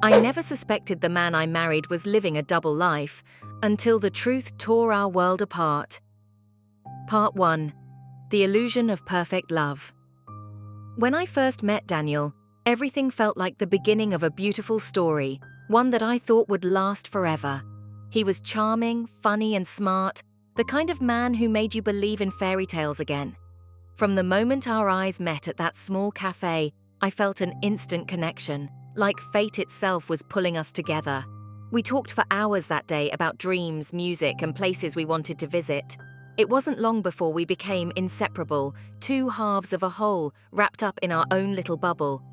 I never suspected the man I married was living a double life until the truth tore our world apart. Part 1. The Illusion of Perfect Love. When I first met Daniel, everything felt like the beginning of a beautiful story, one that I thought would last forever. He was charming, funny, and smart, the kind of man who made you believe in fairy tales again. From the moment our eyes met at that small cafe, I felt an instant connection, like fate itself was pulling us together. We talked for hours that day about dreams, music, and places we wanted to visit. It wasn't long before we became inseparable, two halves of a whole, wrapped up in our own little bubble.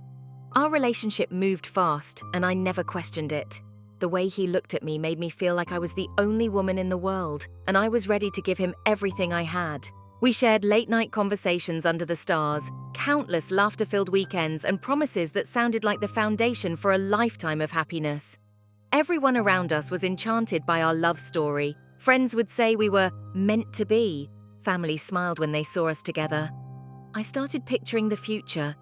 Our relationship moved fast, and I never questioned it. The way he looked at me made me feel like I was the only woman in the world, and I was ready to give him everything I had. We shared late-night conversations under the stars, countless laughter-filled weekends, and promises that sounded like the foundation for a lifetime of happiness. Everyone around us was enchanted by our love story. Friends would say we were meant to be. Family smiled when they saw us together. I started picturing the future.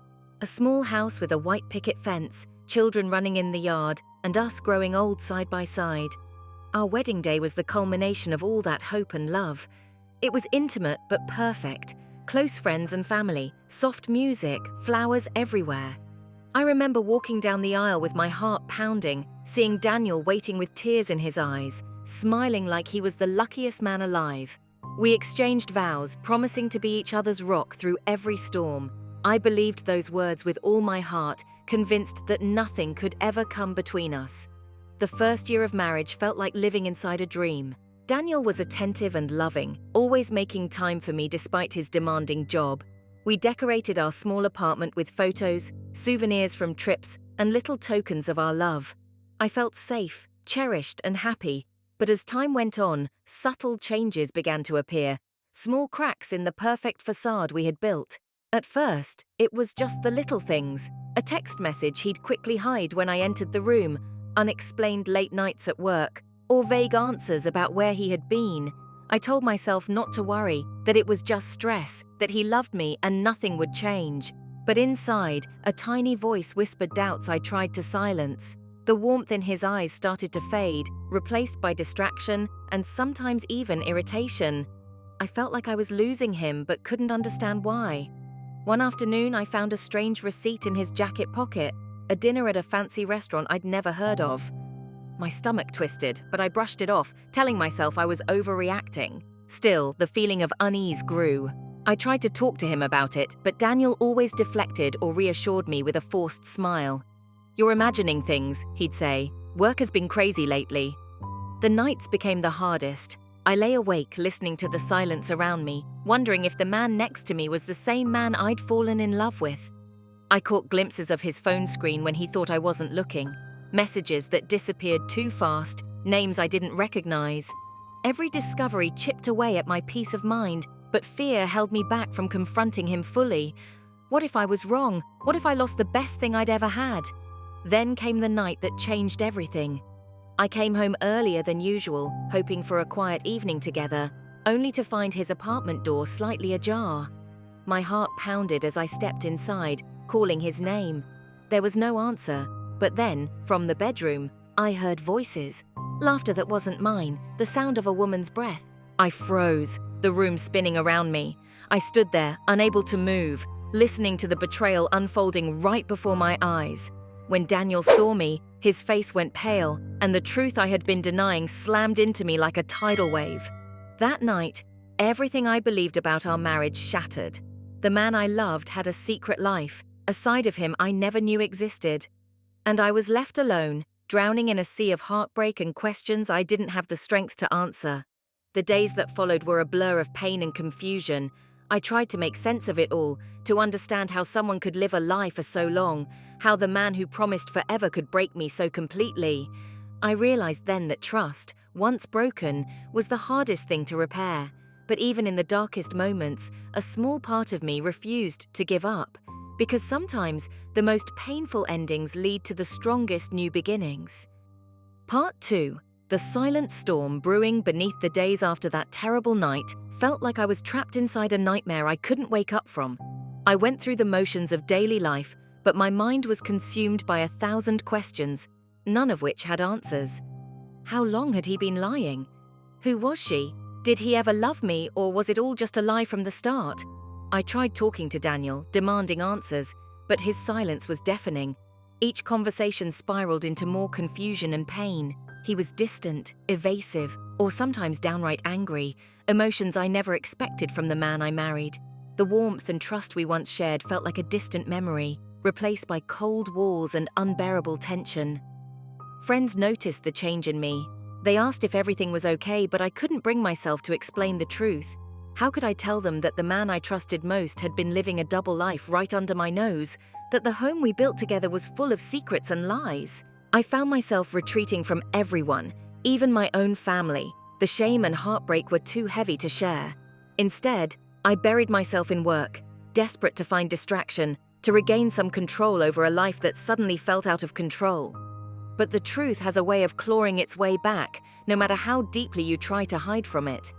A small house with a white picket fence, children running in the yard, and us growing old side by side. Our wedding day was the culmination of all that hope and love. It was intimate but perfect. Close friends and family, soft music, flowers everywhere. I remember walking down the aisle with my heart pounding, seeing Daniel waiting with tears in his eyes, smiling like he was the luckiest man alive. We exchanged vows, promising to be each other's rock through every storm. I believed those words with all my heart, convinced that nothing could ever come between us. The first year of marriage felt like living inside a dream. Daniel was attentive and loving, always making time for me despite his demanding job. We decorated our small apartment with photos, souvenirs from trips, and little tokens of our love. I felt safe, cherished, and happy. But as time went on, subtle changes began to appear, small cracks in the perfect facade we had built. At first, it was just the little things. A text message he'd quickly hide when I entered the room, unexplained late nights at work, or vague answers about where he had been. I told myself not to worry, that it was just stress, that he loved me and nothing would change. But inside, a tiny voice whispered doubts I tried to silence. The warmth in his eyes started to fade, replaced by distraction and sometimes even irritation. I felt like I was losing him but couldn't understand why. One afternoon, I found a strange receipt in his jacket pocket, a dinner at a fancy restaurant I'd never heard of. My stomach twisted, but I brushed it off, telling myself I was overreacting. Still, the feeling of unease grew. I tried to talk to him about it, but Daniel always deflected or reassured me with a forced smile. "You're imagining things," he'd say. "Work has been crazy lately." The nights became the hardest. I lay awake listening to the silence around me, wondering if the man next to me was the same man I'd fallen in love with. I caught glimpses of his phone screen when he thought I wasn't looking. Messages that disappeared too fast, names I didn't recognize. Every discovery chipped away at my peace of mind, but fear held me back from confronting him fully. What if I was wrong? What if I lost the best thing I'd ever had? Then came the night that changed everything. I came home earlier than usual, hoping for a quiet evening together, only to find his apartment door slightly ajar. My heart pounded as I stepped inside, calling his name. There was no answer. But then, from the bedroom, I heard voices. Laughter that wasn't mine, the sound of a woman's breath. I froze, the room spinning around me. I stood there, unable to move, listening to the betrayal unfolding right before my eyes. When Daniel saw me, his face went pale, and the truth I had been denying slammed into me like a tidal wave. That night, everything I believed about our marriage shattered. The man I loved had a secret life, a side of him I never knew existed. And I was left alone, drowning in a sea of heartbreak and questions I didn't have the strength to answer. The days that followed were a blur of pain and confusion. I tried to make sense of it all, to understand how someone could live a lie for so long, how the man who promised forever could break me so completely. I realized then that trust, once broken, was the hardest thing to repair. But even in the darkest moments, a small part of me refused to give up. Because sometimes the most painful endings lead to the strongest new beginnings. Part 2. The silent storm brewing beneath the days after that terrible night felt like I was trapped inside a nightmare I couldn't wake up from. I went through the motions of daily life, but my mind was consumed by 1,000 questions. none of which had answers. How long had he been lying? Who was she? Did he ever love me, or was it all just a lie from the start? I tried talking to Daniel, demanding answers, but his silence was deafening. Each conversation spiraled into more confusion and pain. He was distant, evasive, or sometimes downright angry, emotions I never expected from the man I married. The warmth and trust we once shared felt like a distant memory, replaced by cold walls and unbearable tension. Friends noticed the change in me. They asked if everything was okay, but I couldn't bring myself to explain the truth. How could I tell them that the man I trusted most had been living a double life right under my nose, that the home we built together was full of secrets and lies? I found myself retreating from everyone, even my own family. The shame and heartbreak were too heavy to share. Instead, I buried myself in work, desperate to find distraction, to regain some control over a life that suddenly felt out of control. But the truth has a way of clawing its way back, no matter how deeply you try to hide from it.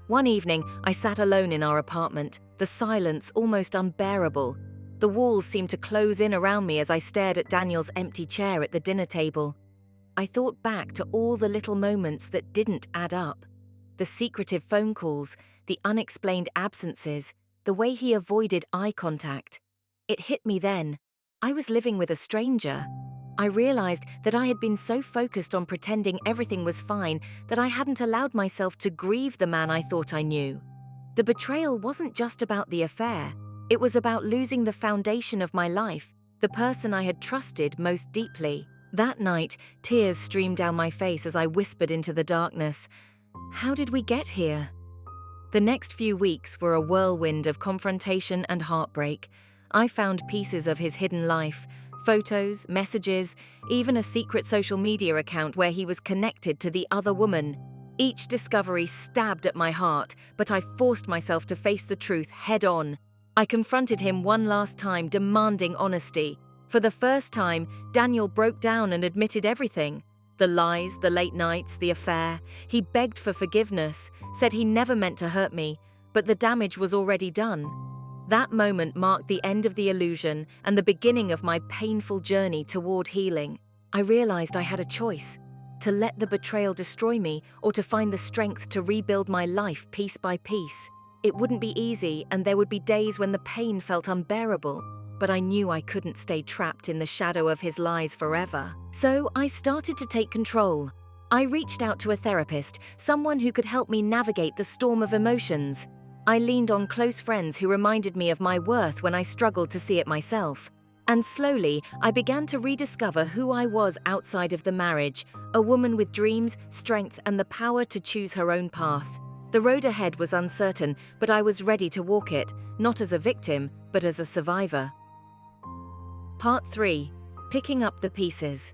One evening, I sat alone in our apartment, the silence almost unbearable. The walls seemed to close in around me as I stared at Daniel's empty chair at the dinner table. I thought back to all the little moments that didn't add up. The secretive phone calls, the unexplained absences, the way he avoided eye contact. It hit me then. I was living with a stranger. I realized that I had been so focused on pretending everything was fine that I hadn't allowed myself to grieve the man I thought I knew. The betrayal wasn't just about the affair. It was about losing the foundation of my life, the person I had trusted most deeply. That night, tears streamed down my face as I whispered into the darkness, "How did we get here?" The next few weeks were a whirlwind of confrontation and heartbreak. I found pieces of his hidden life, photos, messages, even a secret social media account where he was connected to the other woman. Each discovery stabbed at my heart, but I forced myself to face the truth head-on. I confronted him one last time, demanding honesty. For the first time, Daniel broke down and admitted everything. The lies, the late nights, the affair. He begged for forgiveness, said he never meant to hurt me, but the damage was already done. That moment marked the end of the illusion and the beginning of my painful journey toward healing. I realized I had a choice: to let the betrayal destroy me or to find the strength to rebuild my life piece by piece. It wouldn't be easy, and there would be days when the pain felt unbearable, but I knew I couldn't stay trapped in the shadow of his lies forever. So I started to take control. I reached out to a therapist, someone who could help me navigate the storm of emotions. I leaned on close friends who reminded me of my worth when I struggled to see it myself. And slowly, I began to rediscover who I was outside of the marriage, a woman with dreams, strength, and the power to choose her own path. The road ahead was uncertain, but I was ready to walk it, not as a victim, but as a survivor. Part 3. Picking up the pieces.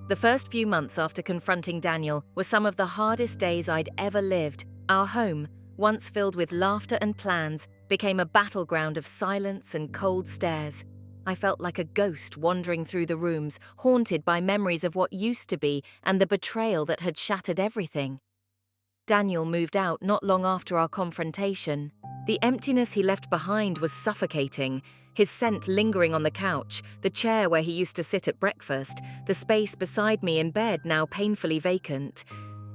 The first few months after confronting Daniel were some of the hardest days I'd ever lived. Our home, once filled with laughter and plans, became a battleground of silence and cold stares. I felt like a ghost wandering through the rooms, haunted by memories of what used to be and the betrayal that had shattered everything. Daniel moved out not long after our confrontation. The emptiness he left behind was suffocating, his scent lingering on the couch, the chair where he used to sit at breakfast, the space beside me in bed now painfully vacant.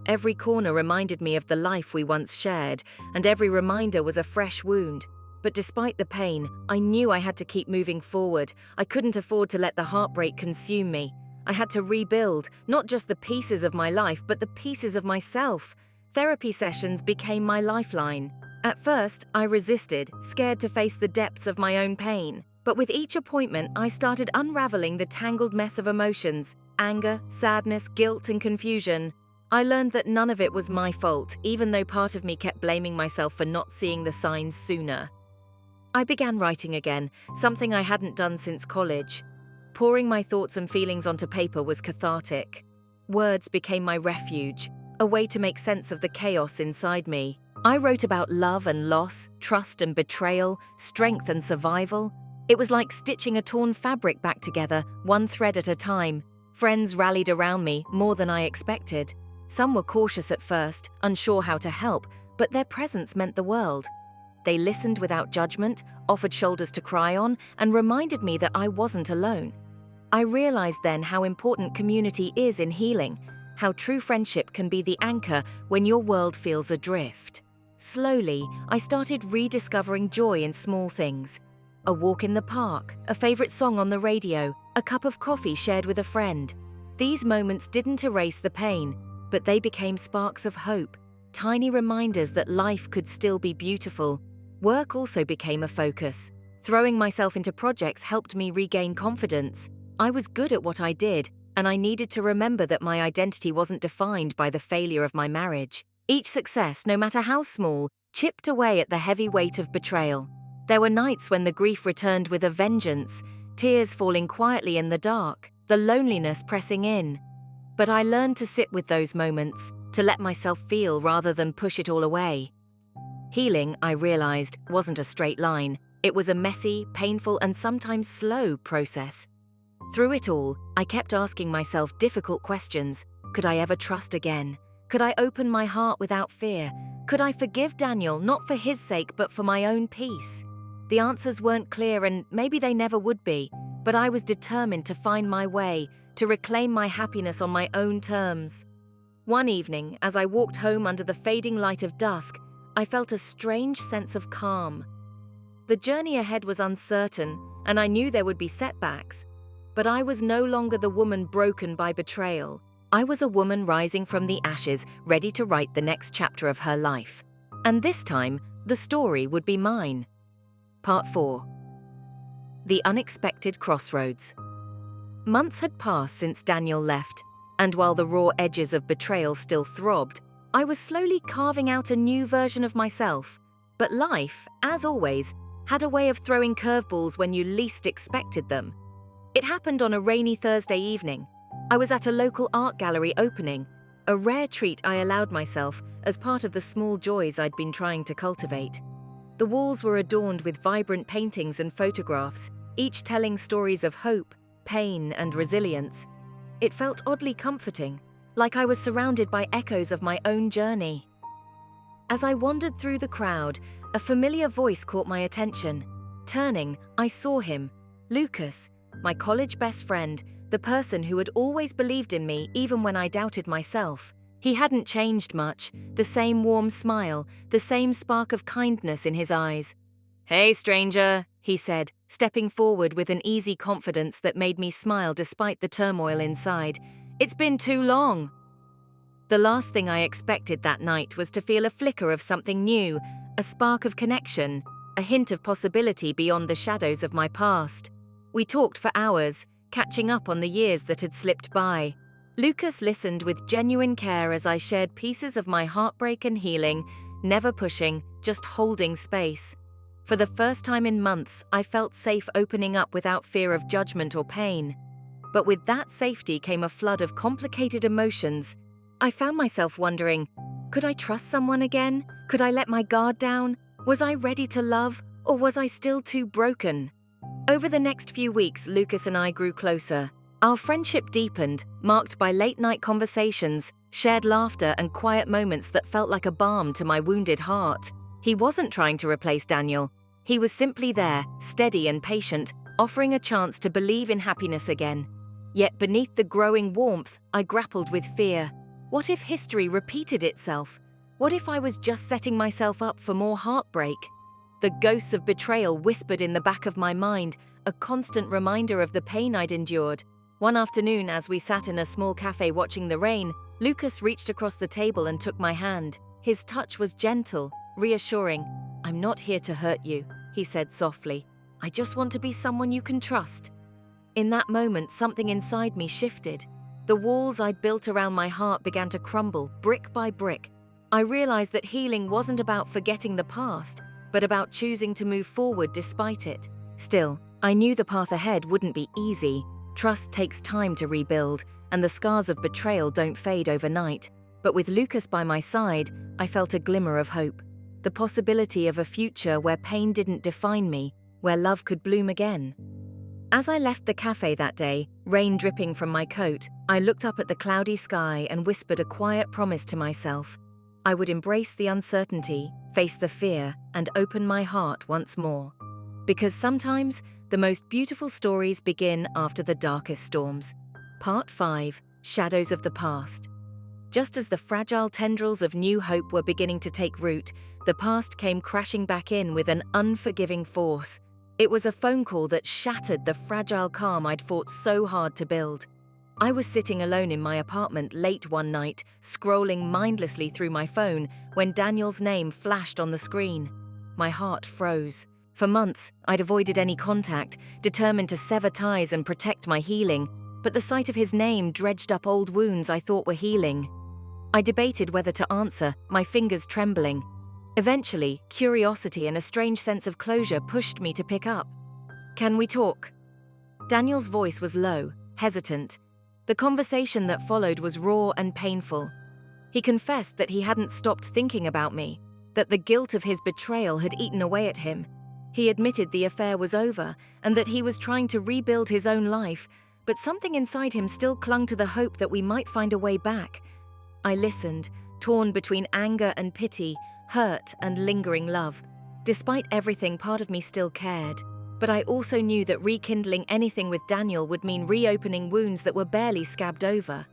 Every corner reminded me of the life we once shared, and every reminder was a fresh wound. But despite the pain, I knew I had to keep moving forward. I couldn't afford to let the heartbreak consume me. I had to rebuild, not just the pieces of my life, but the pieces of myself. Therapy sessions became my lifeline. At first, I resisted, scared to face the depths of my own pain. But with each appointment, I started unraveling the tangled mess of emotions: anger, sadness, guilt, and confusion. I learned that none of it was my fault, even though part of me kept blaming myself for not seeing the signs sooner. I began writing again, something I hadn't done since college. Pouring my thoughts and feelings onto paper was cathartic. Words became my refuge, a way to make sense of the chaos inside me. I wrote about love and loss, trust and betrayal, strength and survival. It was like stitching a torn fabric back together, one thread at a time. Friends rallied around me more than I expected. Some were cautious at first, unsure how to help, but their presence meant the world. They listened without judgment, offered shoulders to cry on, and reminded me that I wasn't alone. I realized then how important community is in healing, how true friendship can be the anchor when your world feels adrift. Slowly, I started rediscovering joy in small things. A walk in the park, a favorite song on the radio, a cup of coffee shared with a friend. These moments didn't erase the pain, but they became sparks of hope, tiny reminders that life could still be beautiful. Work also became a focus. Throwing myself into projects helped me regain confidence. I was good at what I did, and I needed to remember that my identity wasn't defined by the failure of my marriage. Each success, no matter how small, chipped away at the heavy weight of betrayal. There were nights when the grief returned with a vengeance, tears falling quietly in the dark, the loneliness pressing in. But I learned to sit with those moments, to let myself feel rather than push it all away. Healing, I realized, wasn't a straight line. It was a messy, painful, and sometimes slow process. Through it all, I kept asking myself difficult questions. Could I ever trust again? Could I open my heart without fear? Could I forgive Daniel, not for his sake, but for my own peace? The answers weren't clear, and maybe they never would be, but I was determined to find my way, to reclaim my happiness on my own terms. One evening, as I walked home under the fading light of dusk, I felt a strange sense of calm. The journey ahead was uncertain, and I knew there would be setbacks. But I was no longer the woman broken by betrayal. I was a woman rising from the ashes, ready to write the next chapter of her life. And this time, the story would be mine. Part 4. The Unexpected Crossroads. Months had passed since Daniel left, and while the raw edges of betrayal still throbbed, I was slowly carving out a new version of myself. But life, as always, had a way of throwing curveballs when you least expected them. It happened on a rainy Thursday evening. I was at a local art gallery opening, a rare treat I allowed myself as part of the small joys I'd been trying to cultivate. The walls were adorned with vibrant paintings and photographs, each telling stories of hope, pain, and resilience. It felt oddly comforting, like I was surrounded by echoes of my own journey. As I wandered through the crowd, a familiar voice caught my attention. Turning, I saw him, Lucas, my college best friend, the person who had always believed in me even when I doubted myself. He hadn't changed much, the same warm smile, the same spark of kindness in his eyes. "Hey, stranger," he said, stepping forward with an easy confidence that made me smile despite the turmoil inside. "It's been too long." The last thing I expected that night was to feel a flicker of something new, a spark of connection, a hint of possibility beyond the shadows of my past. We talked for hours, catching up on the years that had slipped by. Lucas listened with genuine care as I shared pieces of my heartbreak and healing, never pushing, just holding space. For the first time in months, I felt safe opening up without fear of judgment or pain. But with that safety came a flood of complicated emotions. I found myself wondering, could I trust someone again? Could I let my guard down? Was I ready to love, or was I still too broken? Over the next few weeks, Lucas and I grew closer. Our friendship deepened, marked by late-night conversations, shared laughter, and quiet moments that felt like a balm to my wounded heart. He wasn't trying to replace Daniel. He was simply there, steady and patient, offering a chance to believe in happiness again. Yet beneath the growing warmth, I grappled with fear. What if history repeated itself? What if I was just setting myself up for more heartbreak? The ghosts of betrayal whispered in the back of my mind, a constant reminder of the pain I'd endured. One afternoon, as we sat in a small cafe watching the rain, Lucas reached across the table and took my hand. His touch was gentle, reassuring. "I'm not here to hurt you," he said softly. "I just want to be someone you can trust." In that moment, something inside me shifted. The walls I'd built around my heart began to crumble, brick by brick. I realized that healing wasn't about forgetting the past, but about choosing to move forward despite it. Still, I knew the path ahead wouldn't be easy. Trust takes time to rebuild, and the scars of betrayal don't fade overnight. But with Lucas by my side, I felt a glimmer of hope. The possibility of a future where pain didn't define me, where love could bloom again. As I left the cafe that day, rain dripping from my coat, I looked up at the cloudy sky and whispered a quiet promise to myself. I would embrace the uncertainty, face the fear, and open my heart once more. Because sometimes, The most beautiful stories begin after the darkest storms. Part 5, Shadows of the Past. Just as the fragile tendrils of new hope were beginning to take root, the past came crashing back in with an unforgiving force. It was a phone call that shattered the fragile calm I'd fought so hard to build. I was sitting alone in my apartment late one night, scrolling mindlessly through my phone, when Daniel's name flashed on the screen. My heart froze. For months, I'd avoided any contact, determined to sever ties and protect my healing, but the sight of his name dredged up old wounds I thought were healing. I debated whether to answer, my fingers trembling. Eventually, curiosity and a strange sense of closure pushed me to pick up. "Can we talk?" Daniel's voice was low, hesitant. The conversation that followed was raw and painful. He confessed that he hadn't stopped thinking about me, that the guilt of his betrayal had eaten away at him. He admitted the affair was over and that he was trying to rebuild his own life, but something inside him still clung to the hope that we might find a way back. I listened, torn between anger and pity, hurt and lingering love. Despite everything, part of me still cared. But I also knew that rekindling anything with Daniel would mean reopening wounds that were barely scabbed over.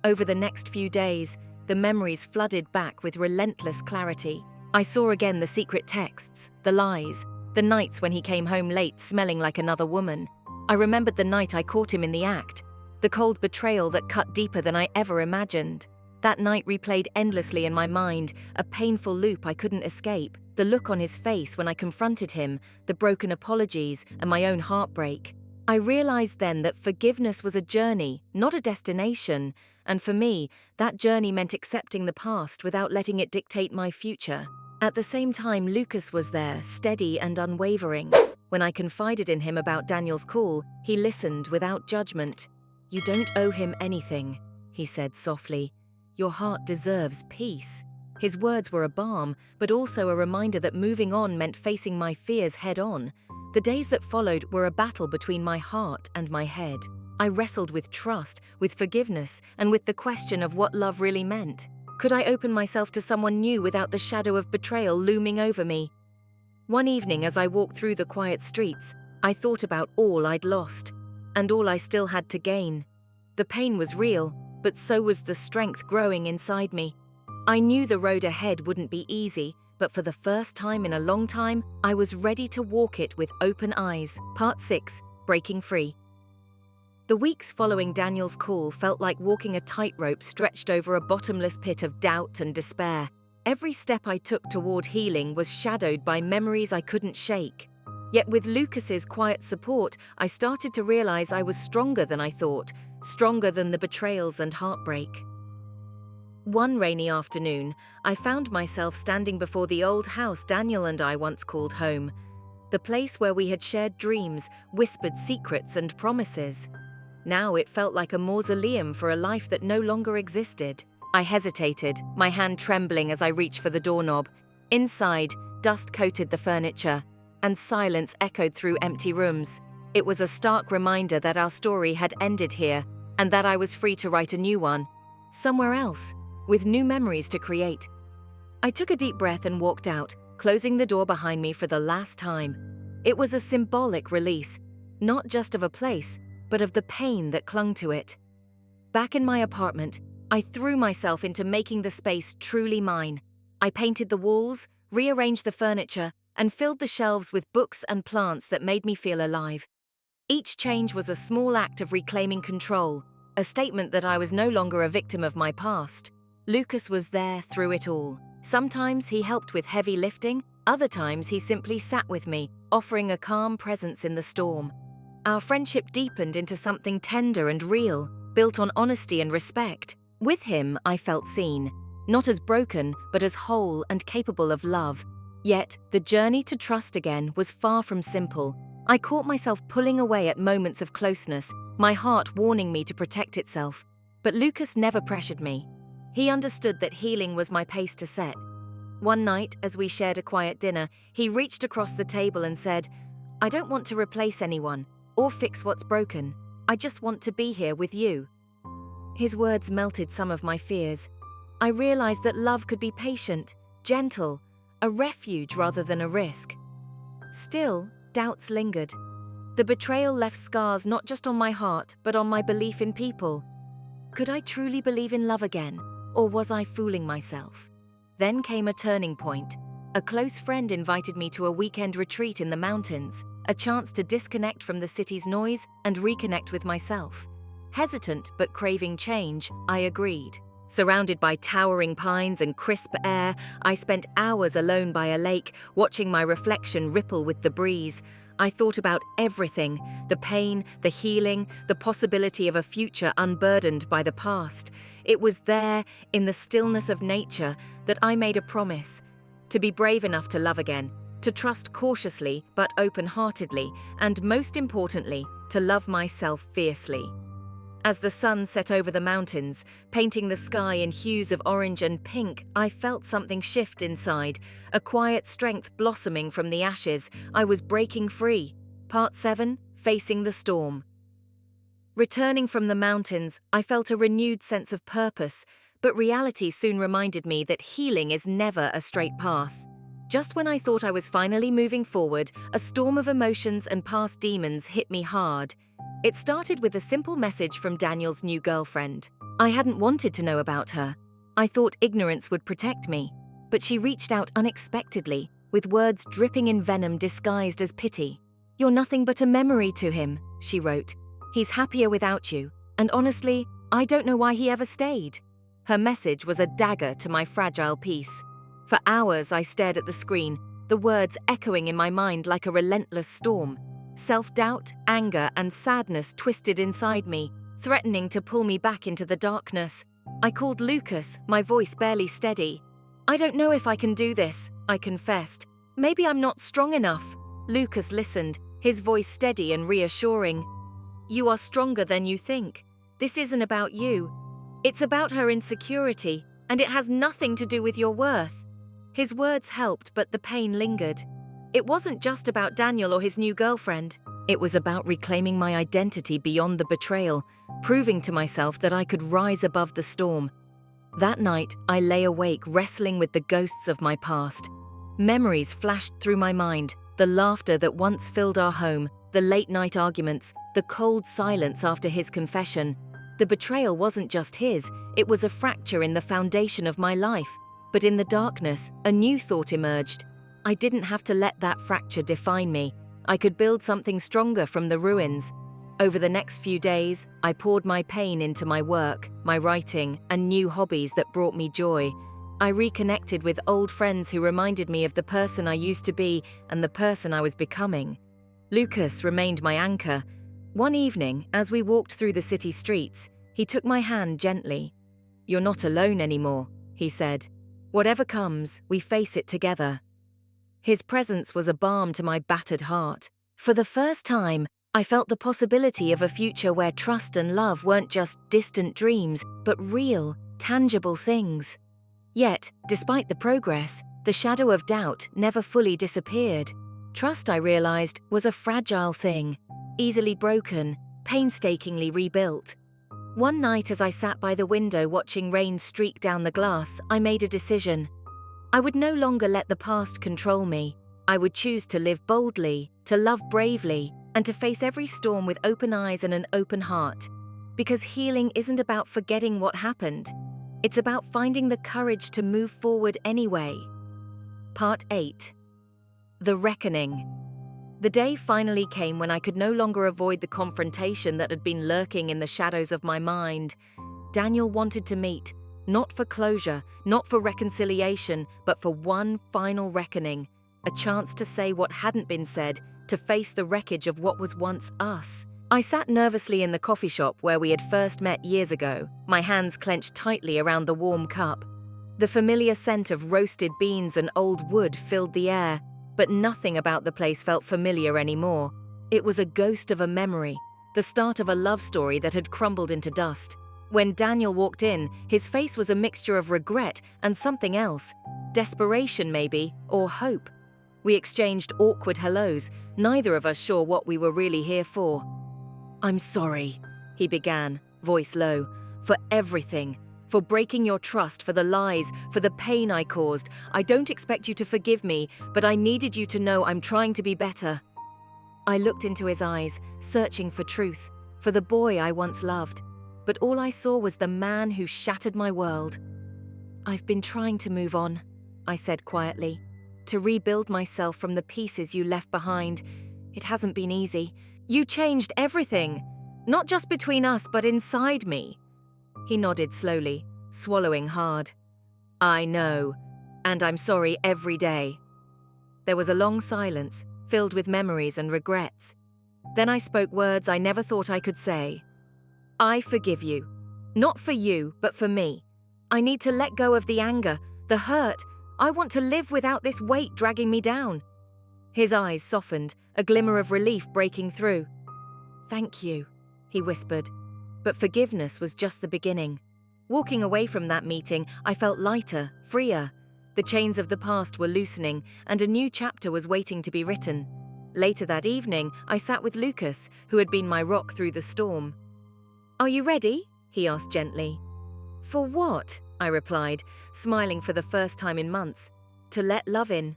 Over the next few days, the memories flooded back with relentless clarity. I saw again the secret texts, the lies, the nights when he came home late smelling like another woman. I remembered the night I caught him in the act, the cold betrayal that cut deeper than I ever imagined. That night replayed endlessly in my mind, a painful loop I couldn't escape. The look on his face when I confronted him, the broken apologies, and my own heartbreak. I realized then that forgiveness was a journey, not a destination, and for me, that journey meant accepting the past without letting it dictate my future. At the same time, Lucas was there, steady and unwavering. When I confided in him about Daniel's call, he listened without judgment. "You don't owe him anything," he said softly. "Your heart deserves peace." His words were a balm, but also a reminder that moving on meant facing my fears head-on. The days that followed were a battle between my heart and my head. I wrestled with trust, with forgiveness, and with the question of what love really meant. Could I open myself to someone new without the shadow of betrayal looming over me? One evening, as I walked through the quiet streets, I thought about all I'd lost, and all I still had to gain. The pain was real, but so was the strength growing inside me. I knew the road ahead wouldn't be easy, but for the first time in a long time, I was ready to walk it with open eyes. Part 6, Breaking Free. The weeks following Daniel's call felt like walking a tightrope stretched over a bottomless pit of doubt and despair. Every step I took toward healing was shadowed by memories I couldn't shake. Yet with Lucas's quiet support, I started to realize I was stronger than I thought, stronger than the betrayals and heartbreak. One rainy afternoon, I found myself standing before the old house Daniel and I once called home, the place where we had shared dreams, whispered secrets and promises. Now it felt like a mausoleum for a life that no longer existed. I hesitated, my hand trembling as I reached for the doorknob. Inside, dust coated the furniture, and silence echoed through empty rooms. It was a stark reminder that our story had ended here, and that I was free to write a new one, somewhere else, with new memories to create. I took a deep breath and walked out, closing the door behind me for the last time. It was a symbolic release, not just of a place, but of the pain that clung to it. Back in my apartment, I threw myself into making the space truly mine. I painted the walls, rearranged the furniture, and filled the shelves with books and plants that made me feel alive. Each change was a small act of reclaiming control, a statement that I was no longer a victim of my past. Lucas was there through it all. Sometimes he helped with heavy lifting, other times he simply sat with me, offering a calm presence in the storm. Our friendship deepened into something tender and real, built on honesty and respect. With him, I felt seen, not as broken, but as whole and capable of love. Yet, the journey to trust again was far from simple. I caught myself pulling away at moments of closeness, my heart warning me to protect itself. But Lucas never pressured me. He understood that healing was my pace to set. One night, as we shared a quiet dinner, he reached across the table and said, "I don't want to replace anyone, or fix what's broken. I just want to be here with you." His words melted some of my fears. I realized that love could be patient, gentle, a refuge rather than a risk. Still, doubts lingered. The betrayal left scars not just on my heart, but on my belief in people. Could I truly believe in love again, or was I fooling myself? Then came a turning point. A close friend invited me to a weekend retreat in the mountains, a chance to disconnect from the city's noise and reconnect with myself. Hesitant but craving change, I agreed. Surrounded by towering pines and crisp air, I spent hours alone by a lake, watching my reflection ripple with the breeze. I thought about everything: the pain, the healing, the possibility of a future unburdened by the past. It was there, in the stillness of nature, that I made a promise: to be brave enough to love again, to trust cautiously but open-heartedly, and most importantly, to love myself fiercely. As the sun set over the mountains, painting the sky in hues of orange and pink, I felt something shift inside, a quiet strength blossoming from the ashes. I was breaking free. Part 7, Facing the Storm. Returning from the mountains, I felt a renewed sense of purpose, but reality soon reminded me that healing is never a straight path. Just when I thought I was finally moving forward, a storm of emotions and past demons hit me hard. It started with a simple message from Daniel's new girlfriend. I hadn't wanted to know about her. I thought ignorance would protect me, but she reached out unexpectedly, with words dripping in venom disguised as pity. "You're nothing but a memory to him," she wrote. "He's happier without you, and honestly, I don't know why he ever stayed." Her message was a dagger to my fragile peace. For hours I stared at the screen, the words echoing in my mind like a relentless storm. Self-doubt, anger, and sadness twisted inside me, threatening to pull me back into the darkness. I called Lucas, my voice barely steady. "I don't know if I can do this," I confessed. "Maybe I'm not strong enough." Lucas listened, his voice steady and reassuring. "You are stronger than you think. This isn't about you. It's about her insecurity, and it has nothing to do with your worth." His words helped, but the pain lingered. It wasn't just about Daniel or his new girlfriend. It was about reclaiming my identity beyond the betrayal, proving to myself that I could rise above the storm. That night, I lay awake wrestling with the ghosts of my past. Memories flashed through my mind: the laughter that once filled our home, the late-night arguments, the cold silence after his confession. The betrayal wasn't just his, it was a fracture in the foundation of my life. But in the darkness, a new thought emerged. I didn't have to let that fracture define me. I could build something stronger from the ruins. Over the next few days, I poured my pain into my work, my writing, and new hobbies that brought me joy. I reconnected with old friends who reminded me of the person I used to be and the person I was becoming. Lucas remained my anchor. One evening, as we walked through the city streets, he took my hand gently. "You're not alone anymore," he said. "Whatever comes, we face it together." His presence was a balm to my battered heart. For the first time, I felt the possibility of a future where trust and love weren't just distant dreams, but real, tangible things. Yet, despite the progress, the shadow of doubt never fully disappeared. Trust, I realized, was a fragile thing, easily broken, painstakingly rebuilt. One night as I sat by the window watching rain streak down the glass, I made a decision. I would no longer let the past control me. I would choose to live boldly, to love bravely, and to face every storm with open eyes and an open heart. Because healing isn't about forgetting what happened. It's about finding the courage to move forward anyway. Part 8. The Reckoning. The day finally came when I could no longer avoid the confrontation that had been lurking in the shadows of my mind. Daniel wanted to meet, not for closure, not for reconciliation, but for one final reckoning. A chance to say what hadn't been said, to face the wreckage of what was once us. I sat nervously in the coffee shop where we had first met years ago, my hands clenched tightly around the warm cup. The familiar scent of roasted beans and old wood filled the air, but nothing about the place felt familiar anymore. It was a ghost of a memory, the start of a love story that had crumbled into dust. When Daniel walked in, his face was a mixture of regret and something else. Desperation, maybe, or hope. We exchanged awkward hellos, neither of us sure what we were really here for. "I'm sorry," he began, voice low, "for everything. For breaking your trust, for the lies, for the pain I caused. I don't expect you to forgive me, but I needed you to know I'm trying to be better." I looked into his eyes, searching for truth, for the boy I once loved, but all I saw was the man who shattered my world. "I've been trying to move on," I said quietly, "to rebuild myself from the pieces you left behind. It hasn't been easy. You changed everything, not just between us, but inside me." He nodded slowly, swallowing hard. "I know, and I'm sorry every day." There was a long silence, filled with memories and regrets. Then I spoke words I never thought I could say. "I forgive you. Not for you, but for me. I need to let go of the anger, the hurt. I want to live without this weight dragging me down." His eyes softened, a glimmer of relief breaking through. "Thank you," he whispered. But forgiveness was just the beginning. Walking away from that meeting, I felt lighter, freer. The chains of the past were loosening, and a new chapter was waiting to be written. Later that evening, I sat with Lucas, who had been my rock through the storm. "Are you ready?" he asked gently. "For what?" I replied, smiling for the first time in months. "To let love in."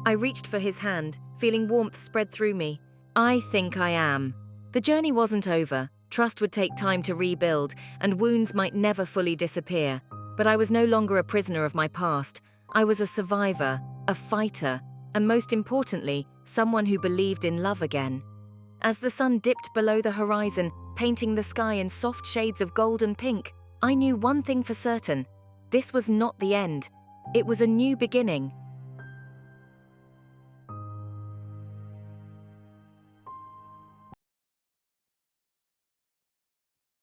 I reached for his hand, feeling warmth spread through me. "I think I am." The journey wasn't over. Trust would take time to rebuild, and wounds might never fully disappear. But I was no longer a prisoner of my past. I was a survivor, a fighter, and most importantly, someone who believed in love again. As the sun dipped below the horizon, painting the sky in soft shades of gold and pink, I knew one thing for certain. This was not the end. It was a new beginning,